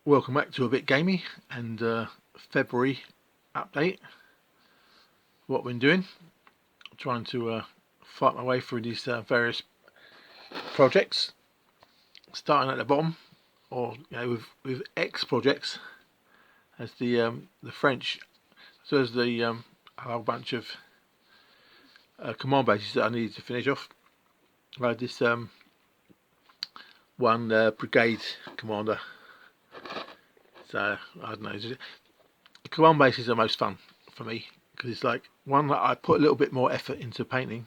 Welcome back to a bit gamey and February update. What we've been doing, trying to fight my way through these various projects, starting at the bottom, or with X projects, as the French, so as the a whole bunch of command bases that I needed to finish off. I had this one brigade commander. So I don't know. The command bases are most fun for me because it's like one that I put a little bit more effort into painting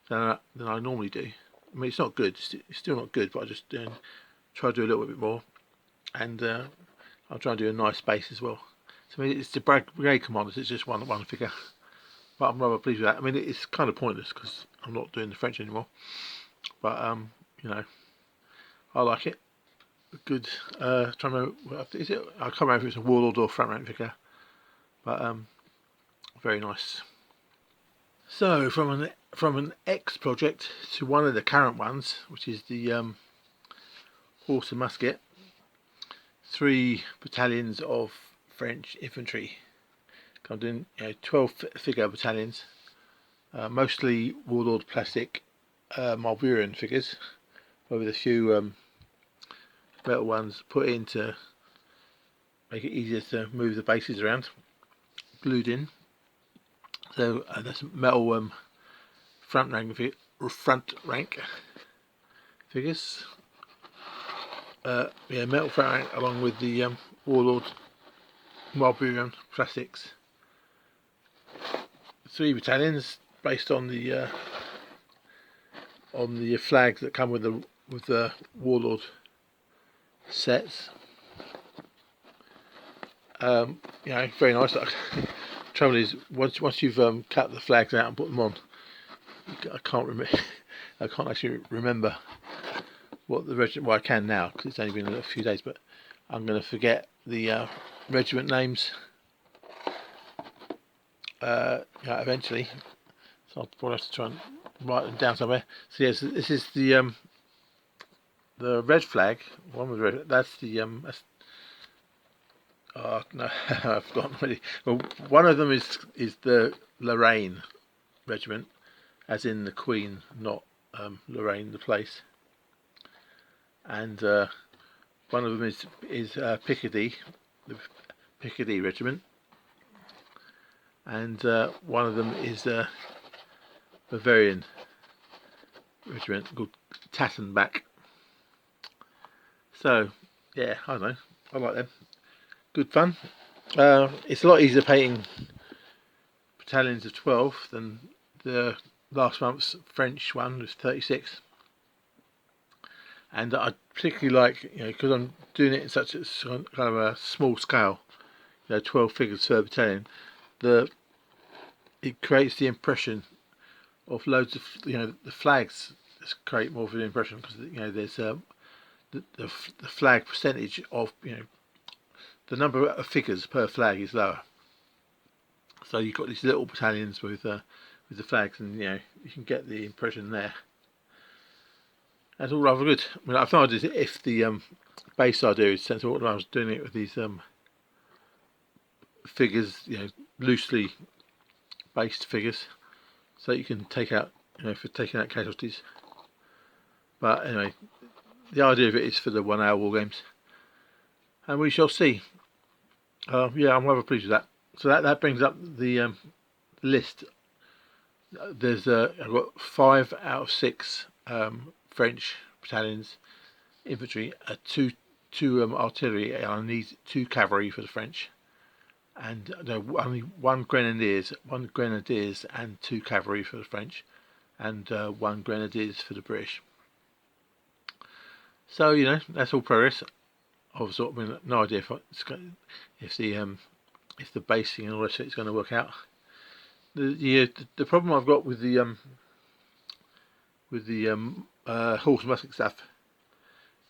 than I normally do. I mean, it's not good. It's still not good, but I just try to do a little bit more, and I'll try and do a nice base as well. So I mean, it's the brigade commanders. It's just one figure, but I'm rather pleased with that. I mean, it's kind of pointless because I'm not doing the French anymore. But I like it. Good. Trying to remember, is it? I can't remember if it's a warlord or front rank figure, but very nice. So from an X project to one of the current ones, which is the horse and musket, 3 battalions of French infantry. I'm doing 12 figure battalions, mostly warlord plastic Marlburian figures, with a few metal ones put in to make it easier to move the bases around, glued in. So that's metal front rank figures. Metal front rank along with the warlord Marlburian plastics. 3 battalions based on the flags that come with the warlord sets. Very nice. Trouble is, once you've cut the flags out and put them on, I can't actually remember what the regiment. Well, I can now because it's only been a few days, but I'm going to forget the regiment names eventually. So I'll probably have to try and write them down somewhere. So yes, this is the red flag. One with red. That's the oh no, I've forgotten already. Well, one of them is the Lorraine regiment, as in the Queen, not Lorraine the place. And one of them is Picardy, the Picardy regiment, and one of them is Bavarian regiment called Tattenbach. So yeah, I don't know. I like them. Good fun. It's a lot easier painting battalions of 12 than the last month's French one was 36. And I particularly like, because I'm doing it in such a kind of a small scale, 12 figures per battalion, it creates the impression of loads of, the flags just create more of an impression because, there's the flag percentage of, the number of figures per flag is lower. So you've got these little battalions with the flags, and you can get the impression there. That's all rather good. I mean, I found if the base idea is sensible, I was doing it with these figures, loosely based figures, so you can take out, for taking out casualties. But anyway, the idea of it is for the 1 hour war games, and we shall see. I'm rather pleased with that. So that brings up the list. There's I've got 5 out of 6 French battalions infantry, 2 artillery, and I need 2 cavalry for the French, and only 1 grenadiers, and 2 cavalry for the French, and 1 grenadiers for the British. So that's all progress. Obviously, I mean, no idea if the basing and all that shit is going to work out. The problem I've got with the horse and musket stuff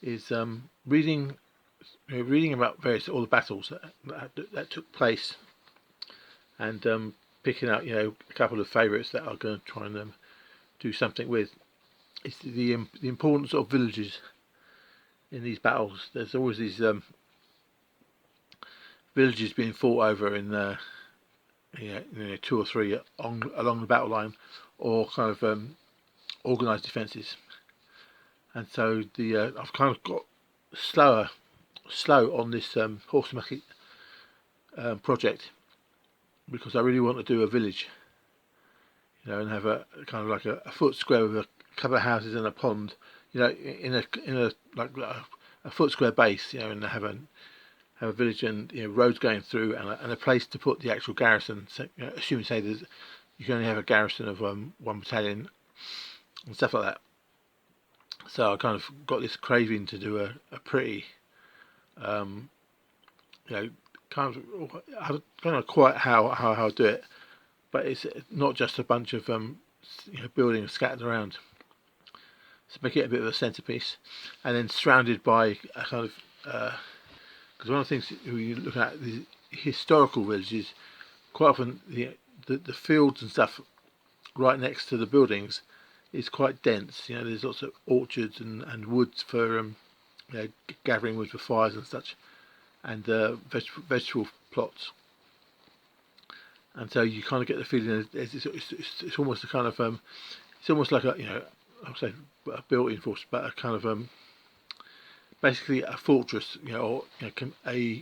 is reading about all the battles that took place, and picking out a couple of favourites that I'm going to try and do something with. It's the importance of villages in these battles. There's always these villages being fought over in two or three along the battle line, or kind of organised defences. And so I've kind of got slow on this horse musket project, because I really want to do a village, and have a kind of like a foot square with a couple of houses and a pond, in a like a foot square base, and have a village and roads going through, and a place to put the actual garrison. So, assuming say you can only have a garrison of one battalion and stuff like that. So I kind of got this craving to do a pretty, kind of, I don't know quite how I'll do it, but it's not just a bunch of buildings scattered around. So make it a bit of a centerpiece, and then surrounded by a kind of, because one of the things when you look at the historical villages, quite often the fields and stuff right next to the buildings is quite dense. There's lots of orchards and woods for gathering wood for fires and such, and vegetable plots. And so you kind of get the feeling it's almost a kind of it's almost like I would say a built-in fortress, but a kind of basically a fortress, or a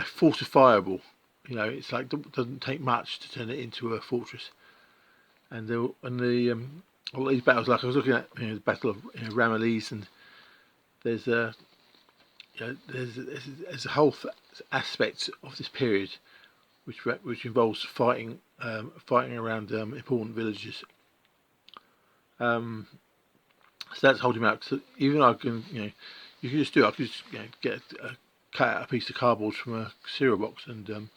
fortifiable. It's like doesn't take much to turn it into a fortress. And all these battles, like I was looking at, the Battle of Ramillies, and there's a whole aspect of this period which involves fighting around important villages. So that's holding out. So even I can, you can just do it. I could just cut out a piece of cardboard from a cereal box and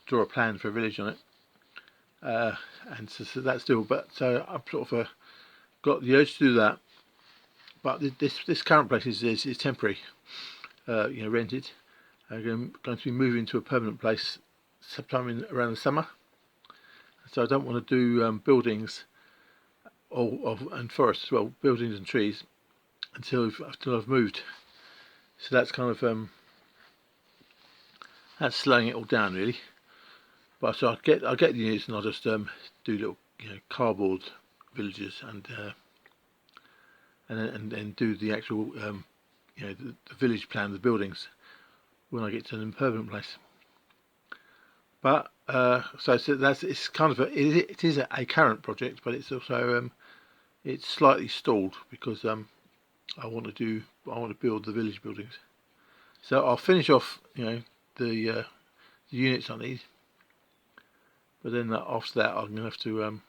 draw a plan for a village on it. And so that's still, but so I've sort of got the urge to do that. But this current place is temporary, rented. I'm going to be moving to a permanent place sometime around the summer. So I don't want to do buildings and forests as well, buildings and trees, until I've moved. So that's kind of that's slowing it all down really. But so I'll get the units, and I'll just do little cardboard villages, and then do the actual the village plan, the buildings, when I get to an permanent place. But so it's kind of it is a current project, but it's also it's slightly stalled because I want to build the village buildings. So I'll finish off the units I need, but then after that I'm going to have to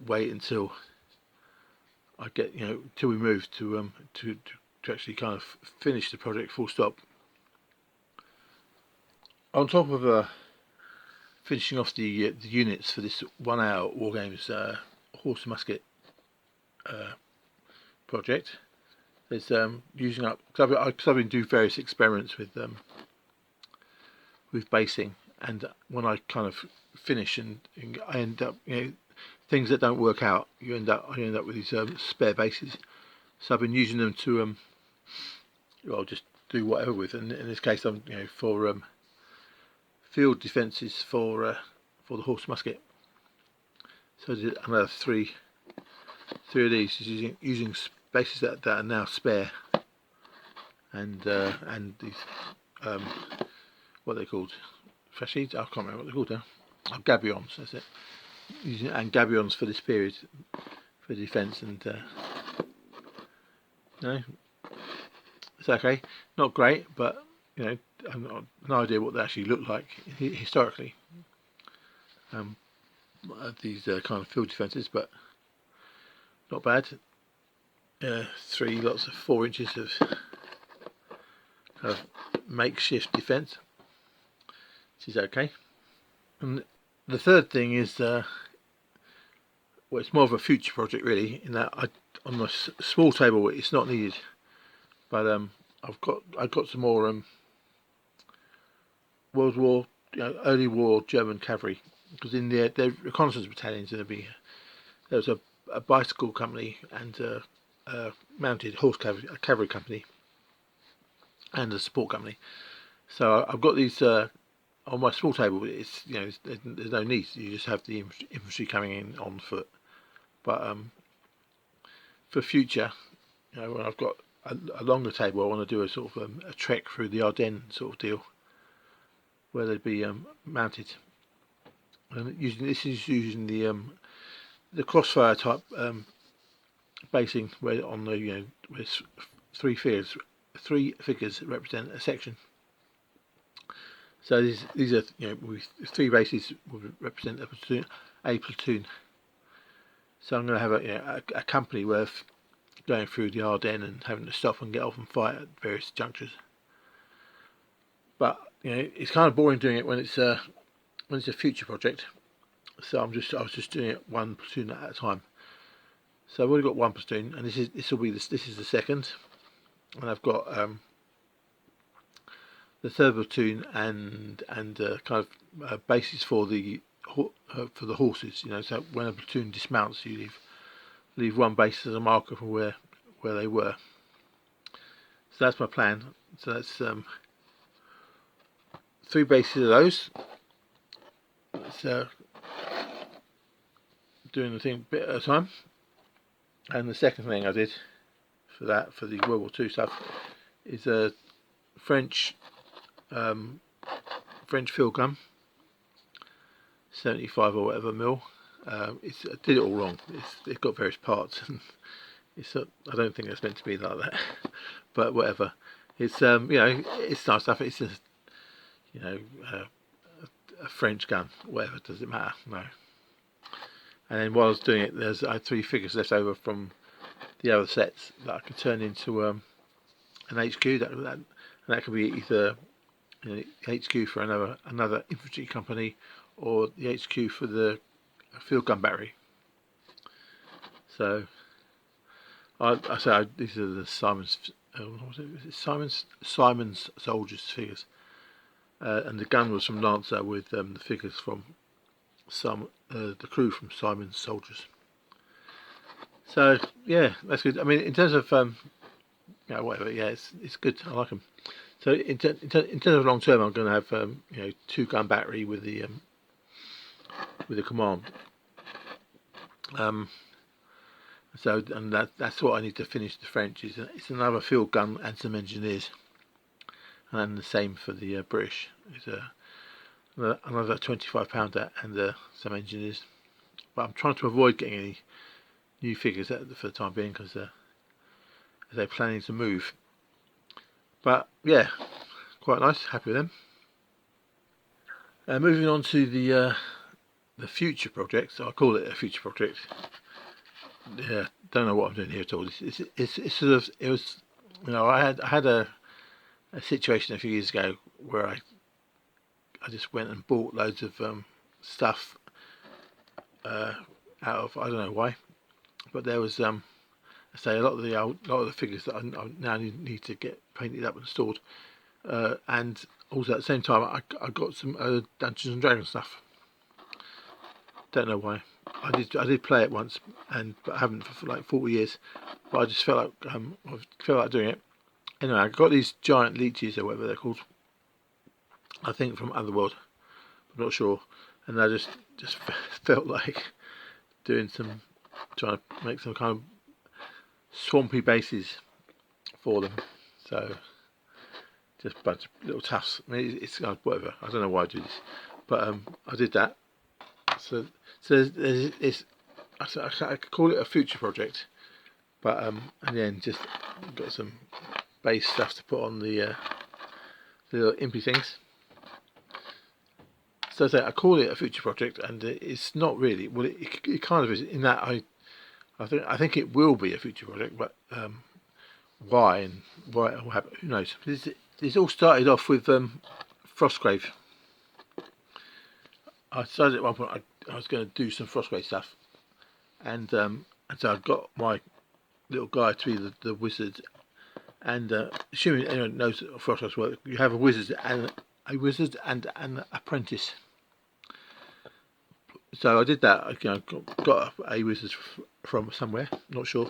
wait until I get till we move to actually kind of finish the project full stop. On top of finishing off the units for this 1 hour Wargames horse and musket project, there's using up, because I've been doing various experiments with basing, and when I kind of finish and I end up things that don't work out, I end up with these spare bases. So I've been using them to just do whatever with, and in this case I'm for field defences for the horse musket. So I did another three of these, using bases that are now spare, and these what are they called? Fascides? I can't remember what they're called now. Oh, gabions, that's it. And gabions for this period for defence, and it's okay. Not great, but I've got no idea what they actually look like historically. These kind of field defences, but not bad. 3 lots of 4 inches of kind of makeshift defence, which is okay. And the third thing is, well, it's more of a future project really, in that on my small table it's not needed, but I've got some more World War, early war German cavalry, because in their reconnaissance battalions there was a bicycle company and a mounted horse cavalry company, and a support company. So I've got these on my small table. It's there's no need. You just have the infantry coming in on foot. But for future, when I've got a longer table, I want to do a sort of a trek through the Ardennes sort of deal, where they'd be mounted. And this is using the crossfire type basing, where on the where three figures represent a section. So these are three bases would represent a platoon. So I'm going to have a company worth going through the Ardennes and having to stop and get off and fight at various junctures. But it's kind of boring doing it when it's a future project. So I was just doing it one platoon at a time. So I've already got one platoon, and this is the second, and I've got the third platoon and kind of bases for the horses. So when a platoon dismounts, you leave one base as a marker for where they were. So that's my plan. So that's 3 bases of those. It's doing the thing a bit at a time. And the second thing I did for the World War II stuff is a French field gun, 75 or whatever mil. I did it all wrong. It's got various parts, and I don't think it's meant to be like that. But whatever. It's it's nice stuff. It's just a French gun. Whatever, does it matter? No. And then while I was doing it, I had 3 figures left over from the other sets that I could turn into an HQ. That could be either HQ for another infantry company, or the HQ for the field gun battery. So these are the Simon's soldiers figures, and the gun was from Lancer with the figures from the crew from Simon's soldiers. So yeah, that's good. I mean, in terms of whatever, yeah, it's good. I like them. So in terms of long term, I'm going to have 2 gun battery with the command. So that's what I need to finish the French. It's another field gun and some engineers, and then the same for the British. It's another 25 pounder and some engineers. But I'm trying to avoid getting any new figures for the time being, because they're planning to move. But yeah, quite nice. Happy with them. Moving on to the future project. So I call it a future project. Yeah, don't know what I'm doing here at all. It's sort of, it was, I had a situation a few years ago where I just went and bought loads of stuff out of, I don't know why, but there was I say a lot of the figures that I now need to get painted up and stored, and also at the same time I got some Dungeons and Dragons stuff. Don't know why. I did play it once, but I haven't for like 40 years. But I just felt like doing it. Anyway, I got these giant leeches or whatever they're called. I think from Otherworld. I'm not sure. And I just felt like trying to make some kind of swampy bases for them. So just a bunch of little tufts. I mean, it's whatever. I don't know why I do this, but I did that. So I could call it a future project, but and then just got some base stuff to put on the little impy things. So I call it a future project, and it's not really. Well, it kind of is, in that I think it will be a future project, but why it will happen, who knows? This all started off with Frostgrave. I decided at one point I was going to do some Frostgrave stuff, and so I got my little guy to be the wizard. And assuming anyone knows that Frostgrave's work, you have a wizard and an apprentice. So I did that. I got a wizard from somewhere, not sure.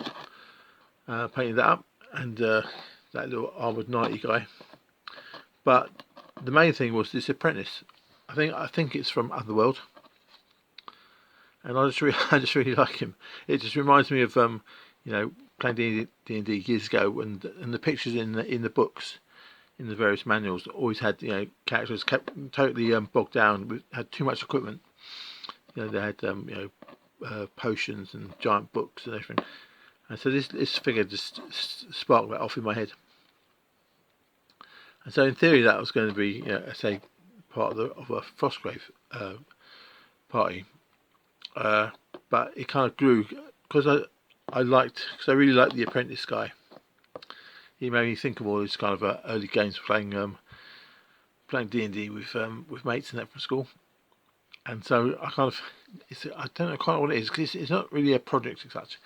Painted that up, and that little armoured knighty guy. But the main thing was this apprentice. I think it's from Otherworld, and I just really like him. It just reminds me of playing D&D years ago, and the pictures in the books, in the various manuals, always had characters kept totally bogged down, had too much equipment. They had potions and giant books and everything, and so this figure just sparked that off in my head. And so in theory that was going to be say part of a Frostgrave party, but it kind of grew because I really liked the apprentice guy. He made me think of all these kind of early games playing D&D with mates and that from school. And so I don't know quite what it is, because it's not really a project as such,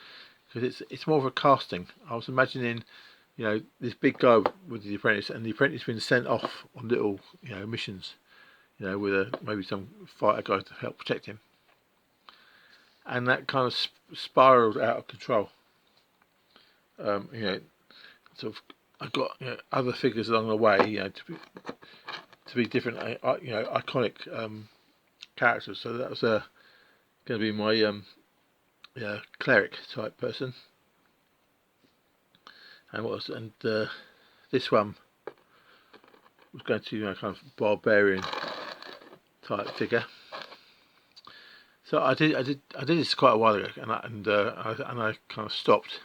because it's more of a casting. I was imagining this big guy with the apprentice, and the apprentice being sent off on little missions, with maybe some fighter guy to help protect him, and that kind of spiraled out of control. Sort of I got other figures along the way, to be different, iconic characters. So that was going to be my cleric type person, and this one was going to kind of barbarian type figure. So I did this quite a while ago, and I kind of stopped.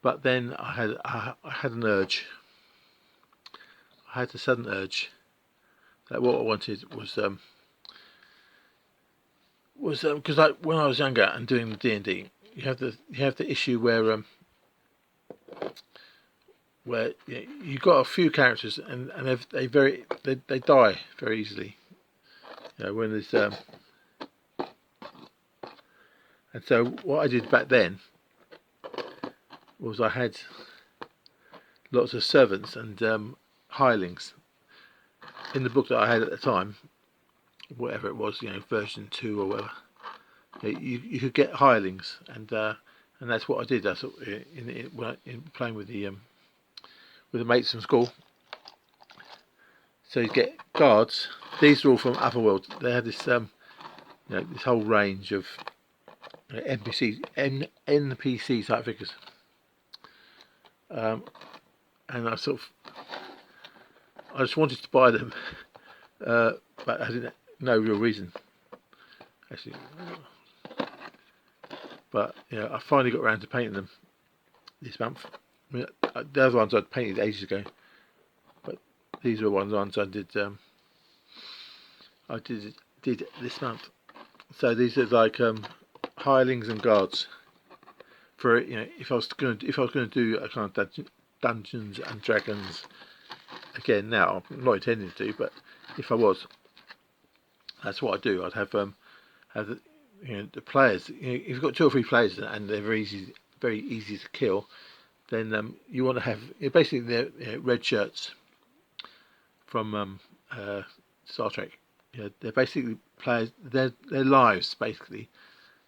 But then I had an urge. I had a sudden urge that what I wanted was because when I was younger and doing the D&D, you have the issue where you got a few characters and they die very easily. When there's and so what I did back then was I had lots of servants and hirelings. In the book that I had at the time, whatever it was, version 2 or whatever, you could get hirelings, and that's what I did. That's in playing with the mates from school. So you get guards. These are all from Otherworld. They had this this whole range of NPC type figures. And I just wanted to buy them, but I didn't no real reason actually. But I finally got around to painting them this month. I mean, the other ones I'd painted ages ago, but these were ones I did. I did this month. So these are like hirelings and guards. For if I was going to do a kind of Dungeons and Dragons again, now I'm not intending to, but if I was, that's what I'd do. I'd have the players. If you've got 2 or 3 players and they're very easy to kill, then you want to have basically they're red shirts from Star Trek. They're basically players. Their lives basically.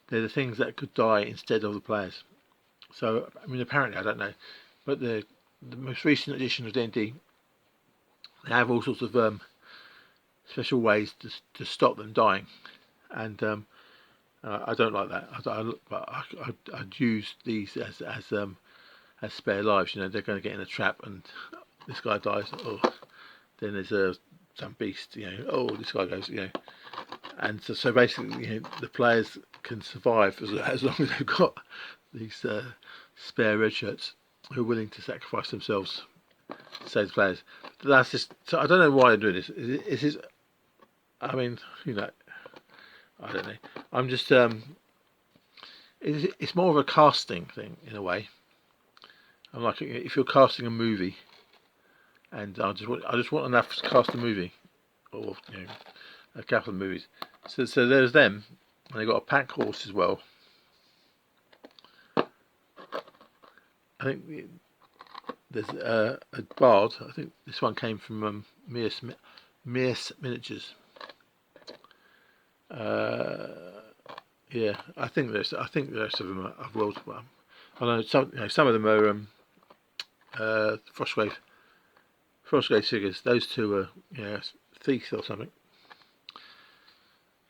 They're the things that could die instead of the players. So, I mean, apparently, I don't know, but the most recent edition of D&D, they have all sorts of special ways to stop them dying, and I don't like that. I'd use these as spare lives. They're going to get in a trap, and this guy dies. Oh, then there's some beast. Oh, this guy goes. And so basically, the players can survive as long as they've got these spare red shirts who are willing to sacrifice themselves to save the players. But that's just. So I don't know why I'm doing this. I mean, I don't know. I'm just. It's more of a casting thing in a way. I'm like, if you're casting a movie, and I just want enough to cast a movie, or a couple of movies. So there's them, and they got a pack horse as well. I think there's a bard. I think this one came from Mears Miniatures. Yeah, I think the rest of them are world. I know some of them are Frostgrave Frostgrave figures. Those two are Thief or something,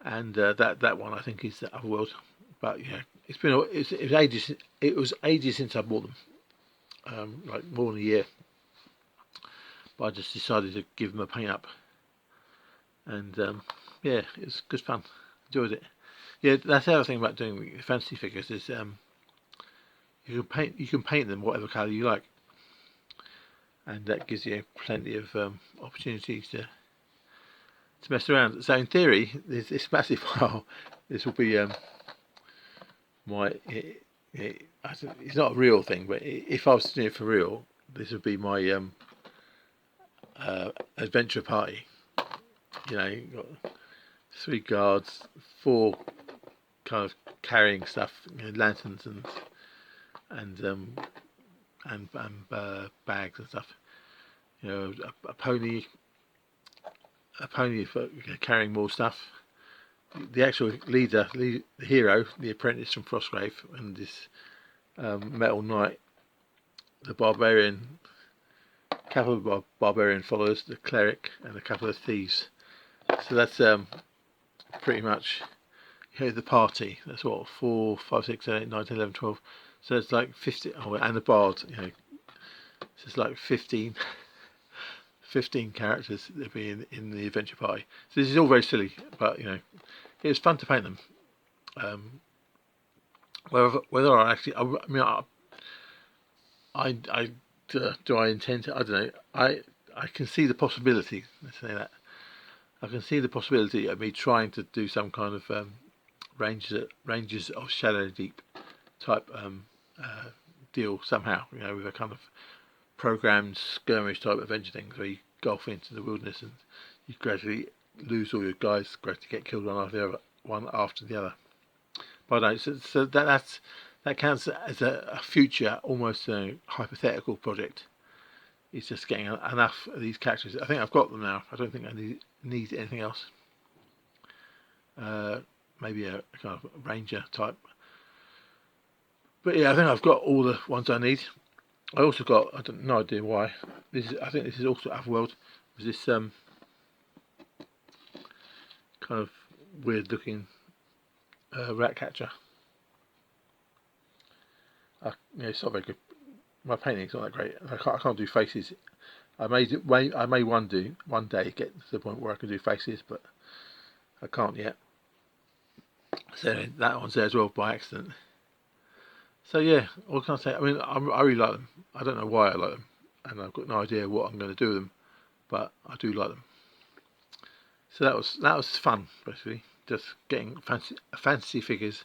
and that one I think is the Otherworld. But yeah, it was ages since I bought them, like more than a year. But I just decided to give them a paint up, and yeah, it was good fun. Enjoyed it. Yeah, that's the other thing about doing fantasy figures is you can paint them whatever colour you like, and that gives you plenty of opportunities to mess around. So in theory, this massive file, this will be it's not a real thing, but if I was to do it for real, this would be my adventure party. You've got 3 guards, 4 kind of carrying stuff, lanterns and bags and stuff. A pony for carrying more stuff. The actual leader, the hero, the apprentice from Frostgrave, and this metal knight, the barbarian, couple of barbarian followers, the cleric, and a couple of thieves. So that's pretty much the party. That's what 4, 5, 6, 7, 8, 9, 10, 11, 12. So it's like 50. Oh, and the bard. So it's like 15 characters that be in the adventure party. So this is all very silly, but it was fun to paint them. Whether I actually, do I intend to? I don't know. I can see the possibility. Let's say that. I can see the possibility of me trying to do some kind of Rangers of Shadow Deep type deal somehow. With a kind of programmed skirmish type adventure thing, where you go off into the wilderness and you gradually lose all your guys, gradually get killed one after the other. But no, so that counts as a future, almost hypothetical project. It's just getting enough of these characters. I think I've got them now. I don't think I need anything else. Maybe a kind of ranger type. But yeah, I think I've got all the ones I need. I also got, no idea why. I think this is also Otherworld. Was this kind of weird looking rat catcher? It's not very good. My painting's not that great. I can't do faces. I may one day get to the point where I can do faces, but I can't yet. So that one's there as well by accident. So yeah, what can I say? I mean, I really like them. I don't know why I like them, and I've got no idea what I'm going to do with them, but I do like them. So that was fun, basically, just getting fantasy figures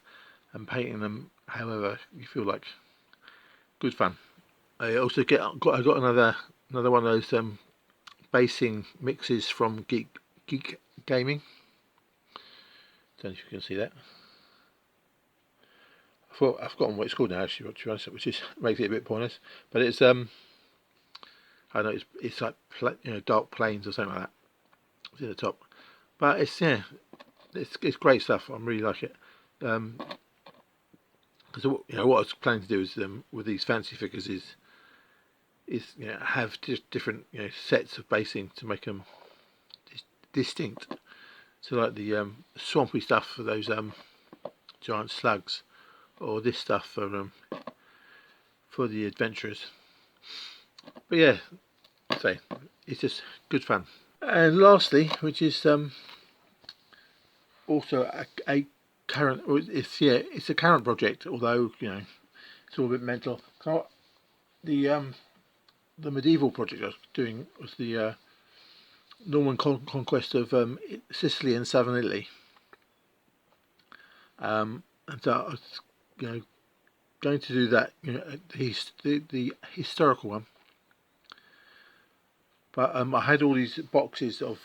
and painting them however you feel like. Good fun. I also I got another one of those basing mixes from Geek Gaming. Don't know if you can see that. I've forgotten what it's called now, actually, which is makes it a bit pointless. But it's I know it's like dark plains or something like that. It's in the top, but it's it's great stuff. I really like it. Because what I was planning to do is with these fancy figures is have different sets of basing to make them distinct. So like the swampy stuff for those giant slugs, or this stuff for the adventurers. But yeah, it's just good fun. And lastly, which is also a current, it's a current project, although it's all a bit mental. The medieval project I was doing was the Norman conquest of Sicily and southern Italy, and so I was going to do that, the historical one. But I had all these boxes of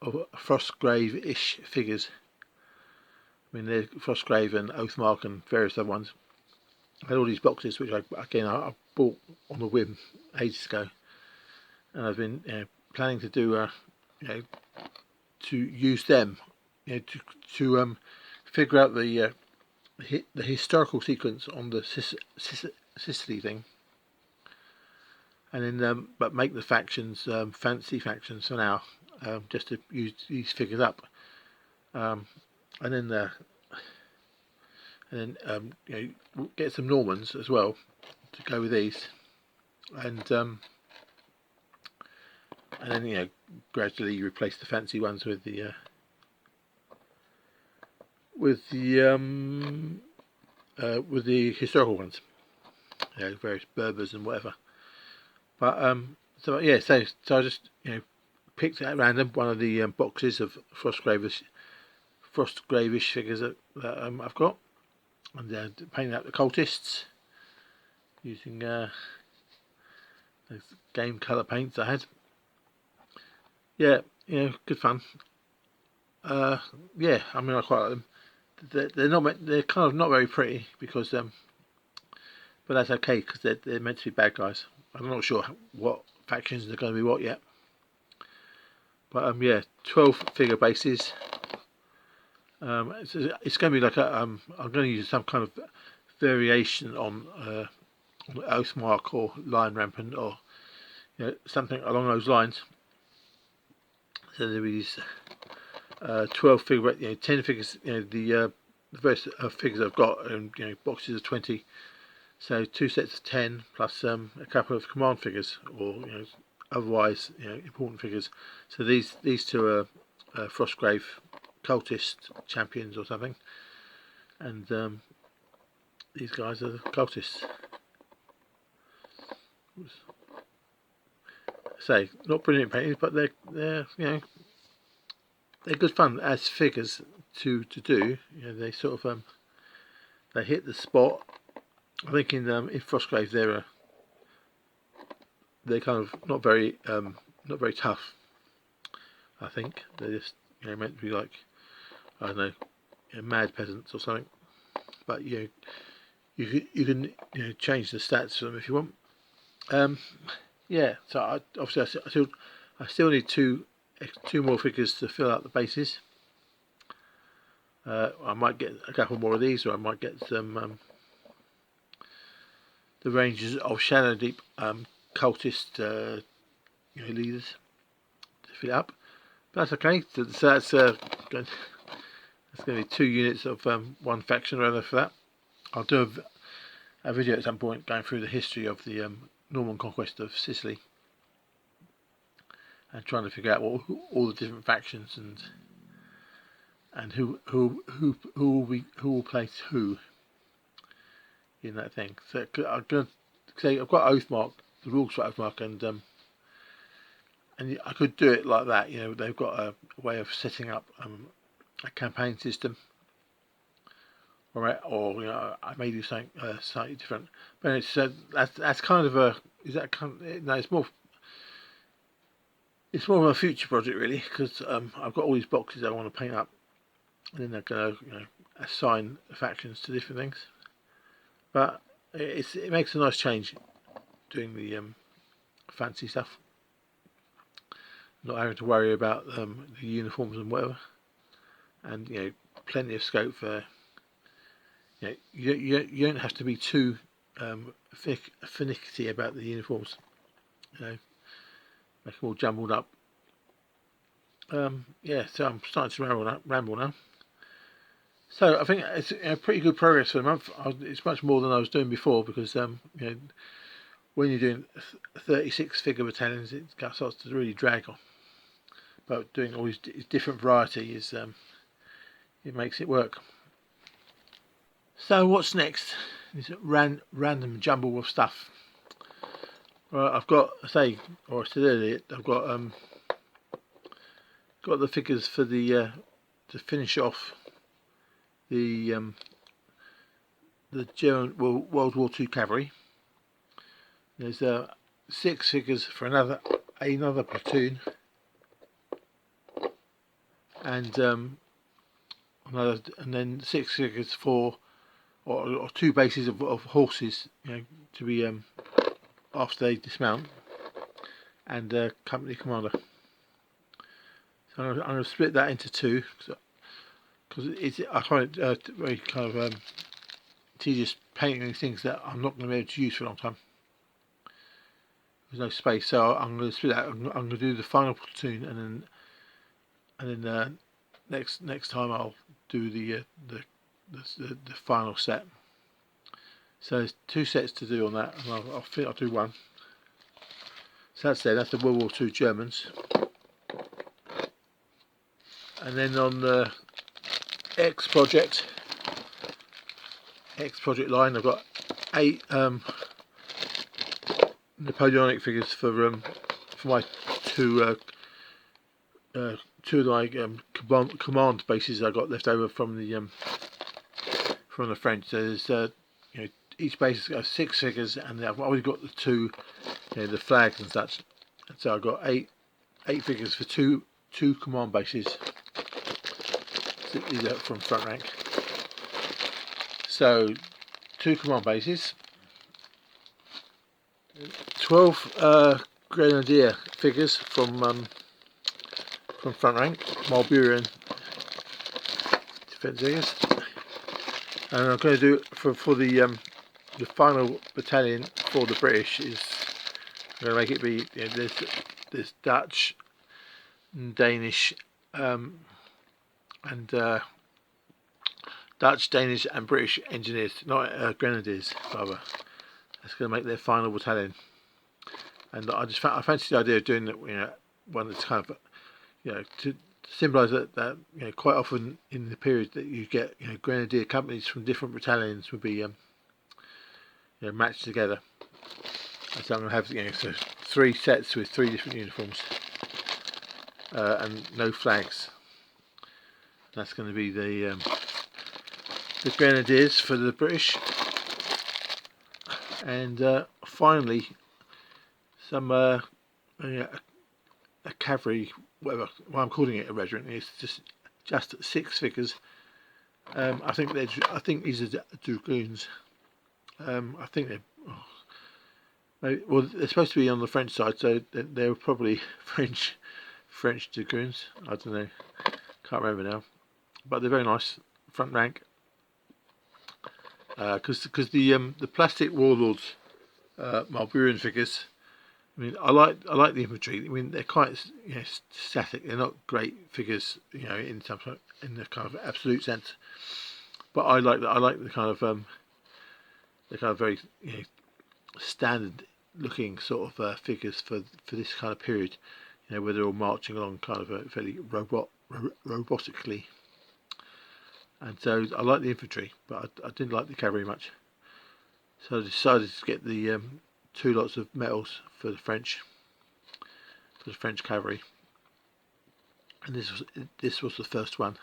Frostgrave-ish figures. I mean, they're Frostgrave and Oathmark and various other ones. I had all these boxes, which I bought on a whim ages ago, and I've been planning to do to use them, to figure out the historical sequence on the Sicily thing. and then but make the factions fancy factions for now, just to use these figures up, and then you know, get some Normans as well to go with these, and then you know, gradually replace the fancy ones with the historical ones, you know, various Berbers and whatever. But so yeah, so I just, you know, picked at random one of the boxes of Frostgravish figures that I've got, and painted out the cultists using those game colour paints I had. Yeah, you know, good fun. Yeah, I mean, I quite like them. They're kind of not very pretty because but that's okay because they're meant to be bad guys. I'm not sure what factions are going to be what yet. But yeah, 12 figure bases. It's going to be like I'm going to use some kind of variation on Oathmark or Lion Rampant, or you know, something along those lines. So there'll be these 12 figure, you know, 10 figures. You know, the various figures I've got, and you know, boxes of 20. So 2 sets of 10 plus a couple of command figures, or you know, otherwise, you know, important figures. So these two are Frostgrave cultist champions or something, and these guys are the cultists. Say, not brilliant paintings, but they're you know, they're good fun as figures to do. You know, they sort of they hit the spot. I think in Frostgrave they're kind of not very tough. I think they're just, you know, meant to be like, I don't know, you know, mad peasants or something. But you know, you can you know, change the stats for them if you want. Yeah, so obviously I still need two more figures to fill out the bases. I might get a couple more of these, or I might get some the Rangers of Shadow Deep cultist you know, leaders to fill it up. But that's okay. So that's going to be 2 units of one faction rather for that. I'll do a video at some point going through the history of the Norman conquest of Sicily, and trying to figure out all the different factions and who will play who in that thing. So I'm going to say I've got Oathmark, the rules for Oathmark, and I could do it like that. You know, they've got a way of setting up a campaign system, or you know, I may do something slightly different. But it's that's kind of a no, it's more of a future project really, because I've got all these boxes I want to paint up, and then they're going to, you know, assign factions to different things. But it makes a nice change doing the fancy stuff, not having to worry about the uniforms and whatever, and you know, plenty of scope for, you know, you don't have to be too finicky about the uniforms, you know, make them all jumbled up. Yeah, so I'm starting to ramble now. So I think it's pretty good progress for the month. It's much more than I was doing before, because you know, when you're doing 36 figure battalions, it starts to really drag on. But doing all these different variety is it makes it work. So what's next? This random jumble of stuff. Right, I've got, say, or I said earlier, I've got the figures for the to finish off the German World War II cavalry. There's 6 figures for another platoon, and then 6 figures for or 2 bases of horses, you know, to be after they dismount, and company commander. So I'm going to split that into 2, because I find it very kind of tedious painting these things that I'm not going to be able to use for a long time. there's no space, so I'm going to split out. I'm going to do the final platoon, and then next time I'll do the final set. So there's 2 sets to do on that, and I think I'll do one. So that's there. That's the World War II Germans. And then on the X project line, I've got 8 Napoleonic figures for my two of my command bases I got left over from the French. So there's each base has got 6 figures, and I've always got the 2, the flags and such. And so I've got 8 figures for two command bases. These are from front rank. So 2 command bases, 12 grenadier figures from front rank, Marlburian defence figures, and I'm going to do for the final battalion for the British is I'm going to make it be there's Dutch, Danish, Dutch, Danish, and British engineers, not grenadiers, rather. That's going to make their final battalion. And I fancy the idea of doing that, one that's kind of, to symbolise that quite often in the period that you get, grenadier companies from different battalions would be, matched together. And so I'm going to have, so 3 sets with 3 different uniforms, and no flags. That's going to be the grenadiers for the British, and finally some a cavalry, whatever. Well, I'm calling it a regiment. It's just 6 figures. I think these are dragoons. I think they're supposed to be on the French side, so they're probably French dragoons. I don't know. Can't remember now. But they're very nice, front rank. Because the plastic warlords, Marlburian figures. I mean, I like the infantry. I mean, they're quite static. They're not great figures, in the kind of absolute sense. But I like the kind of very standard looking sort of figures for this kind of period. Where they're all marching along kind of fairly robotically. And so I like the infantry, but I didn't like the cavalry much. So I decided to get the 2 lots of medals for the French cavalry, and this was the first one.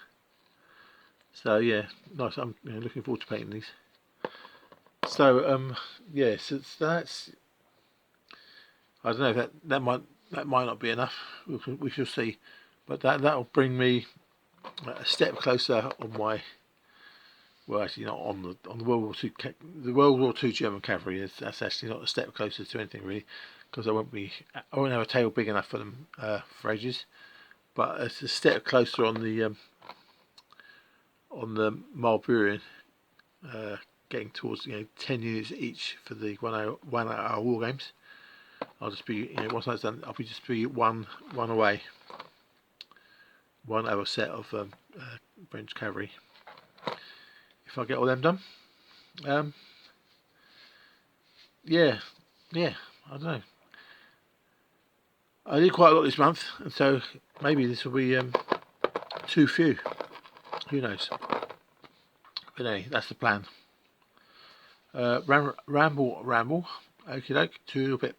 So yeah, nice. I'm looking forward to painting these. So so that's, I don't know, that might not be enough. We shall see, but that'll bring me a step closer on my, well, actually not on the World War II German cavalry. That's actually not a step closer to anything really, because I won't have a table big enough for them for ages. But it's a step closer on the Marlburian, getting towards 10 units each for the 1 hour war games. I'll just be once that's done, I'll just be one away. 1 other set of French cavalry. If I get all them done, yeah, I don't know. I did quite a lot this month, and so maybe this will be too few. Who knows? But anyway, that's the plan. Ramble. Okie doke. To a bit.